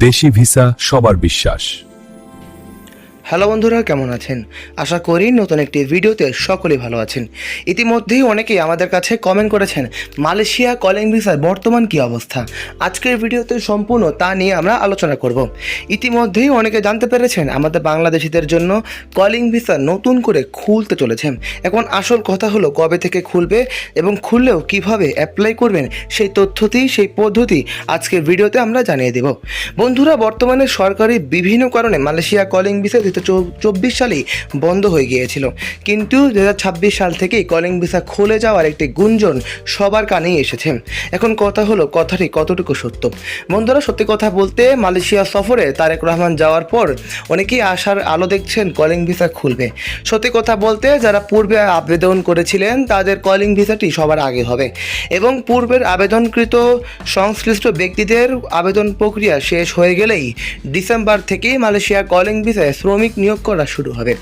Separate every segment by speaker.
Speaker 1: দেশি ভিসা সবার বিশ্বাস।
Speaker 2: হ্যালো বন্ধুরা, কেমন আছেন? আশা করি নতুন একটি ভিডিওতে সকলেই ভালো আছেন। ইতিমধ্যেই অনেকেই আমাদের কাছে কমেন্ট করেছেন মালয়েশিয়া কলিং ভিসার বর্তমান কী অবস্থা। আজকের ভিডিওতে সম্পূর্ণ তা নিয়ে আমরা আলোচনা করব। ইতিমধ্যেই অনেকে জানতে পেরেছেন আমাদের বাংলাদেশিদের জন্য কলিং ভিসা নতুন করে খুলতে চলেছে। এখন আসল কথা হলো কবে থেকে খুলবে এবং খুললেও কিভাবে অ্যাপ্লাই করবেন সেই তথ্যটি, সেই পদ্ধতি আজকের ভিডিওতে আমরা জানিয়ে দেব। বন্ধুরা, বর্তমানে সরকারি বিভিন্ন কারণে মালয়েশিয়া কলিং ভিসা 2024 সালেই বন্ধ হয়ে গিয়েছিল, কিন্তু 2026 সাল থেকেই কলিং ভিসা খুলে যাওয়ার একটি গুঞ্জন সবার কানেই এসেছে। এখন কথা হলো কথাটি কতটুকু সত্য। বন্ধুরা, সত্যি কথা বলতে মালয়েশিয়া সফরে তারেক রহমান যাওয়ার পর অনেকেই আশার আলো দেখছেন কলিং ভিসা খুলবে। সত্যি কথা বলতে যারা পূর্বে আবেদন করেছিলেন তাদের কলিং ভিসাটি সবার আগে হবে এবং পূর্বের আবেদনকৃত সংশ্লিষ্ট ব্যক্তিদের আবেদন প্রক্রিয়া শেষ হয়ে গেলেই ডিসেম্বর থেকেই মালয়েশিয়া কলিং ভিসায় শ্রমিক নিয়োগ করা শুরু হবে।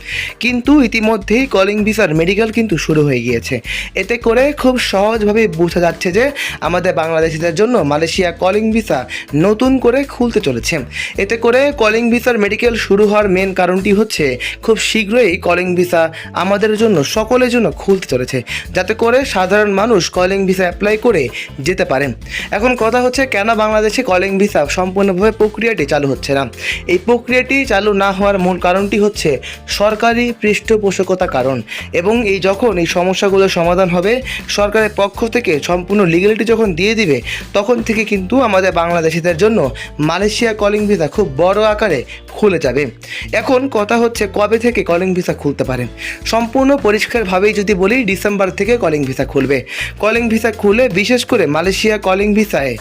Speaker 2: কিন্তু ইতিমধ্যেই কলিং ভিসার মেডিকেল কিন্তু শুরু হয়ে গিয়েছে। এতে করে খুব সহজভাবে বোঝা যাচ্ছে যে আমাদের বাংলাদেশিদের জন্য মালয়েশিয়া কলিং ভিসা নতুন করে খুলতে চলেছে। এতে করে কলিং ভিসার মেডিকেল শুরু হওয়ার মেন কারণটি হচ্ছে খুব শীঘ্রই কলিং ভিসা আমাদের জন্য সকলের জন্য খুলতে চলেছে, যাতে করে সাধারণ মানুষ কলিং ভিসা অ্যাপ্লাই করে যেতে পারেন। এখন কথা হচ্ছে কেন বাংলাদেশে কলিং ভিসা সম্পূর্ণভাবে প্রক্রিয়াটি চালু হচ্ছে না। এই প্রক্রিয়াটি চালু না হওয়ার মূল কারণটি হচ্ছে সরকারি পৃষ্ঠপোষকতা কারণ, এবং যখন এই সমস্যাগুলোর সমাধান হবে, সরকারের পক্ষ থেকে সম্পূর্ণ লিগ্যালিটি যখন দিয়ে দিবে, তখন থেকে কিন্তু আমাদের বাংলাদেশিদের জন্য মালয়েশিয়া কলিং ভিসা খুব বড় আকারে খুলে যাবে। এখন কথা হচ্ছে কবে থেকে কলিং ভিসা খুলতে পারে। সম্পূর্ণ পরিষ্কারভাবেই যদি বলি, ডিসেম্বর থেকে কলিং ভিসা খুলবে। কলিং ভিসা খুলে বিশেষ করে মালয়েশিয়া কলিং ভিসায়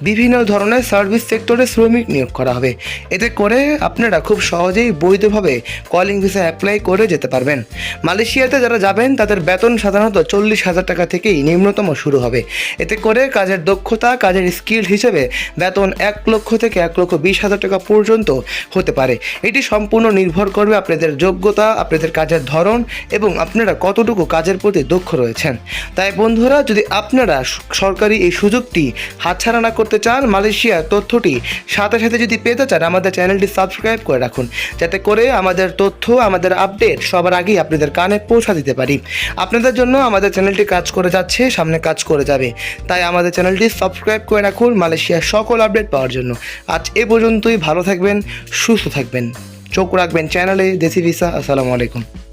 Speaker 2: বিভিন্ন ধরনের সার্ভিস সেক্টরে শ্রমিক নিয়োগ করা হবে। এতে করে আপনারা খুব সহজেই বৈধভাবে কলিং ভিসা অ্যাপ্লাই করে যেতে পারবেন। মালয়েশিয়াতে যারা যাবেন তাদের বেতন সাধারণত 40,000 টাকা থেকেই নিম্নতম শুরু হবে। এতে করে কাজের দক্ষতা, কাজের স্কিল হিসেবে বেতন 1 লক্ষ থেকে 1,20,000 টাকা পর্যন্ত হতে পারে। এটি সম্পূর্ণ নির্ভর করবে আপনাদের যোগ্যতা, আপনাদের কাজের ধরন এবং আপনারা কতটুকু কাজের প্রতি দক্ষ রয়েছেন। তাই বন্ধুরা, যদি আপনারা সরকারি এই সুযোগটি হাতছাড়া না করতে চান, মালয়েশিয়ার তথ্যটি সাথে সাথে যদি পেতে চান, আমাদের চ্যানেলটি সাবস্ক্রাইব করে রাখুন, যাতে করে আমাদের তথ্য, আমাদের আপডেট সবার আগেই আপনাদের কানে পৌঁছা দিতে পারি। আপনাদের জন্য আমাদের চ্যানেলটি কাজ করে যাচ্ছে, সামনে কাজ করে যাবে। তাই আমাদের চ্যানেলটি সাবস্ক্রাইব করে রাখুন মালয়েশিয়ার সকল আপডেট পাওয়ার জন্য। আজ এ পর্যন্তই। ভালো থাকবেন, সুস্থ থাকবেন, চোখ রাখবেন চ্যানেলে। দেশি ভিসা। আসসালামু আলাইকুম।